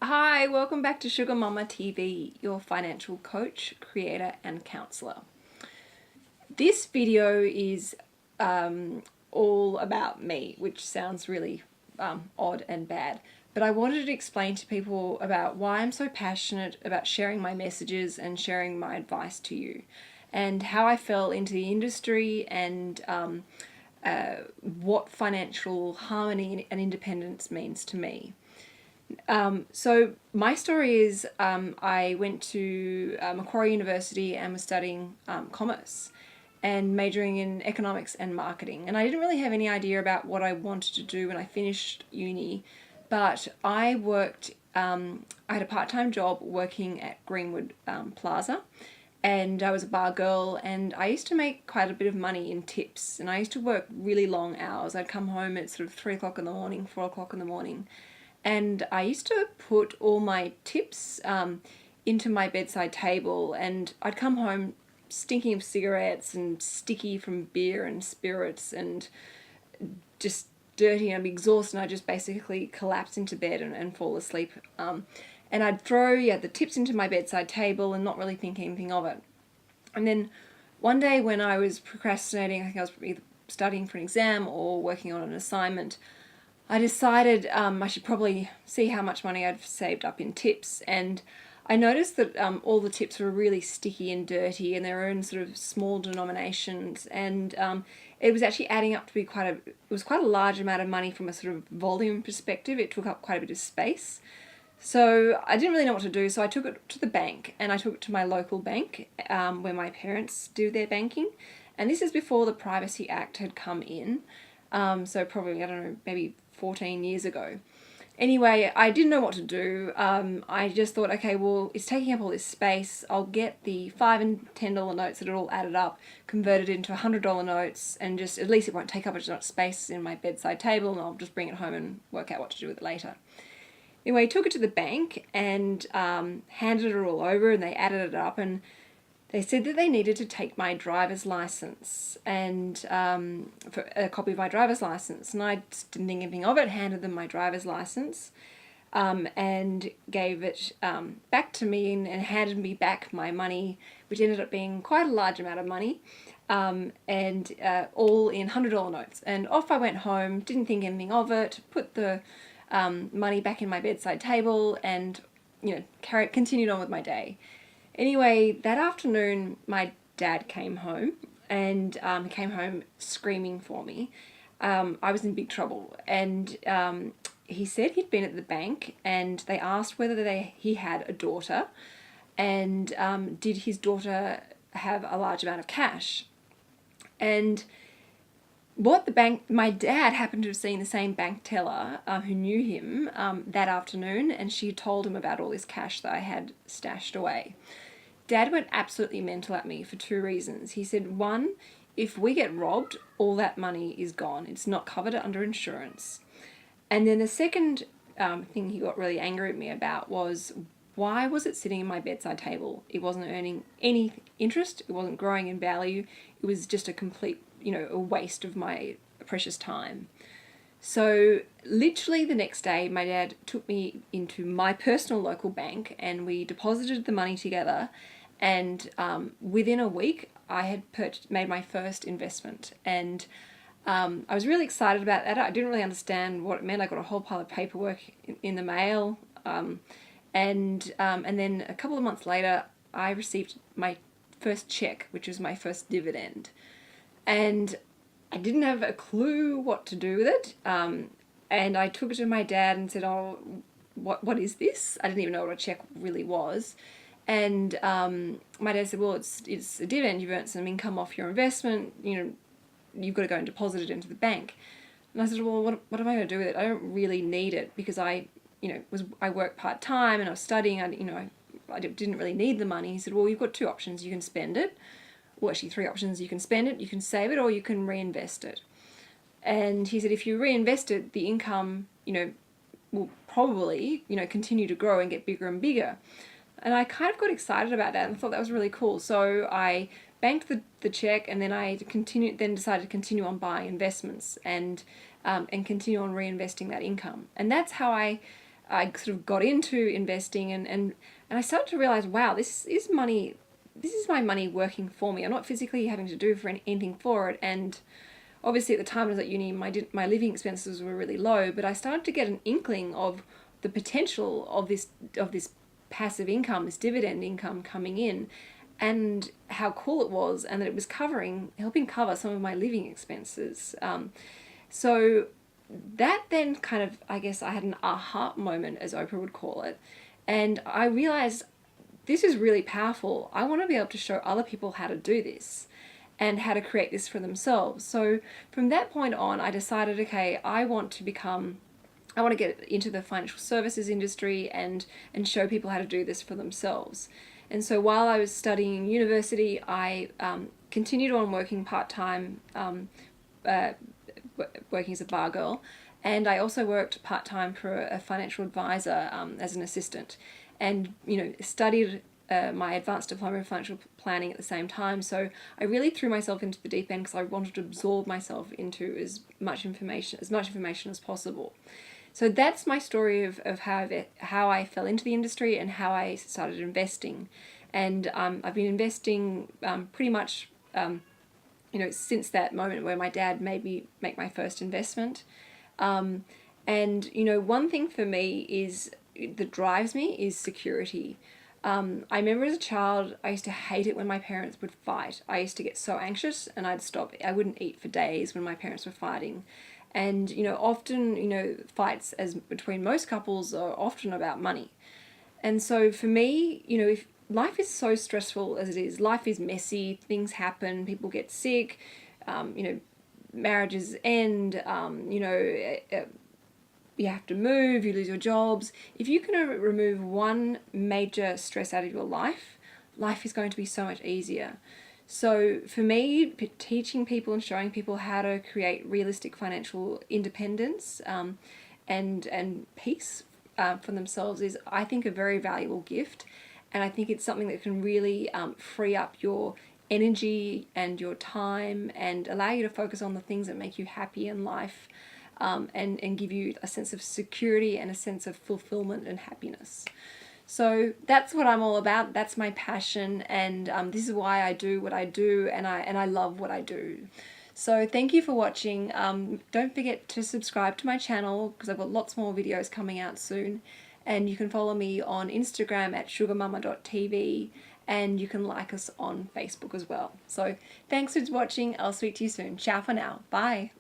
Hi, welcome back to Sugar Mama TV, your financial coach, creator, and counselor. This video is all about me, which sounds really odd and bad, but I wanted to explain to people about why I'm so passionate about sharing my messages and sharing my advice to you, and how I fell into the industry and what financial harmony and independence means to me. So my story is I went to Macquarie University and was studying commerce and majoring in economics and marketing. And I didn't really have any idea about what I wanted to do when I finished uni, but I worked, I had a part-time job working at Greenwood Plaza, and I was a bar girl, and I used to make quite a bit of money in tips, and I used to work really long hours. I'd come home at sort of 3 o'clock in the morning, 4 o'clock in the morning, and I used to put all my tips into my bedside table, and I'd come home stinking of cigarettes and sticky from beer and spirits and just dirty, and I'd be exhausted, and I'd just basically collapse into bed and fall asleep. And I'd throw the tips into my bedside table and not really think anything of it. And then one day when I was procrastinating, I think I was either studying for an exam or working on an assignment, I decided I should probably see how much money I'd saved up in tips, and I noticed that all the tips were really sticky and dirty, and they were in sort of small denominations, and it was actually adding up to be it was quite a large amount of money from a sort of volume perspective. It took up quite a bit of space. So I didn't really know what to do, so I took it to the bank, and I took it to my local bank where my parents do their banking. And this is before the Privacy Act had come in, so probably, I don't know, maybe 14 years ago. Anyway, I didn't know what to do. I just thought, okay, well, it's taking up all this space. I'll get the $5 and $10 notes that are all added up, converted into $100 notes, and just at least it won't take up as much space in my bedside table, and I'll just bring it home and work out what to do with it later. Anyway, I took it to the bank and handed it all over, and they added it up, and they said that they needed to take my driver's license and for a copy of my driver's license, and I just didn't think anything of it. Handed them my driver's license and gave it back to me, and handed me back my money, which ended up being quite a large amount of money, and all in $100 notes. And off I went home. Didn't think anything of it. Put the money back in my bedside table, and continued on with my day. Anyway, that afternoon, my dad came home, and he came home screaming for me. I was in big trouble, and he said he'd been at the bank, and they asked whether he had a daughter, and did his daughter have a large amount of cash. And my dad happened to have seen the same bank teller who knew him that afternoon, and she told him about all this cash that I had stashed away. Dad went absolutely mental at me for two reasons. He said, one, if we get robbed, all that money is gone. It's not covered under insurance. And then the second thing he got really angry at me about was, why was it sitting in my bedside table? It wasn't earning any interest. It wasn't growing in value. It was just a complete, a waste of my precious time. So literally the next day, my dad took me into my personal local bank, and we deposited the money together. And within a week, I had made my first investment. And I was really excited about that. I didn't really understand what it meant. I got a whole pile of paperwork in the mail. And then a couple of months later, I received my first check, which was my first dividend. And I didn't have a clue what to do with it. And I took it to my dad and said, oh, what is this? I didn't even know what a check really was. And my dad said, well, it's a dividend. You've earned some income off your investment. You've got to go and deposit it into the bank. And I said, well, what am I going to do with it? I don't really need it because I work part-time and I was studying. I didn't really need the money. He said, well, you've got two options. You can spend it. Well, actually three options. You can spend it, you can save it, or you can reinvest it. And he said, if you reinvest it, the income, will probably, continue to grow and get bigger and bigger. And I kind of got excited about that and thought that was really cool. So I banked the check, and then I decided to continue on buying investments and continue on reinvesting that income. And that's how I I sort of got into investing, and I started to realize, wow, this is money. This is my money working for me. I'm not physically having to do for anything for it. And obviously at the time I was at uni, my living expenses were really low, but I started to get an inkling of the potential of this passive income, this dividend income coming in, and how cool it was, and that it was helping cover some of my living expenses. So that then kind of, I guess I had an aha moment, as Oprah would call it, and I realized this is really powerful. I want to be able to show other people how to do this and how to create this for themselves. So from that point on, I decided, okay, I want to get into the financial services industry and show people how to do this for themselves. And so while I was studying university, I continued on working part-time, working as a bar girl, and I also worked part-time for a financial advisor as an assistant, and studied my advanced diploma in financial planning at the same time. So I really threw myself into the deep end because I wanted to absorb myself into as much information as possible. So that's my story of how I fell into the industry and how I started investing. And I've been investing pretty much since that moment where my dad made me make my first investment. And one thing for me that drives me is security. I remember as a child, I used to hate it when my parents would fight. I used to get so anxious, and I'd stop. I wouldn't eat for days when my parents were fighting. And, often, fights as between most couples are often about money. And so for me, if life is so stressful as it is, life is messy, things happen, people get sick, marriages end, you have to move, you lose your jobs. If you can remove one major stress out of your life, life is going to be so much easier. So for me, teaching people and showing people how to create realistic financial independence and peace for themselves is, I think, a very valuable gift. And I think it's something that can really free up your energy and your time and allow you to focus on the things that make you happy in life, and give you a sense of security and a sense of fulfillment and happiness. So that's what I'm all about. That's my passion, and this is why I do what I do, and I love what I do. So thank you for watching. Don't forget to subscribe to my channel because I've got lots more videos coming out soon. And you can follow me on Instagram at sugarmama.tv, and you can like us on Facebook as well. So thanks for watching. I'll speak to you soon. Ciao for now. Bye.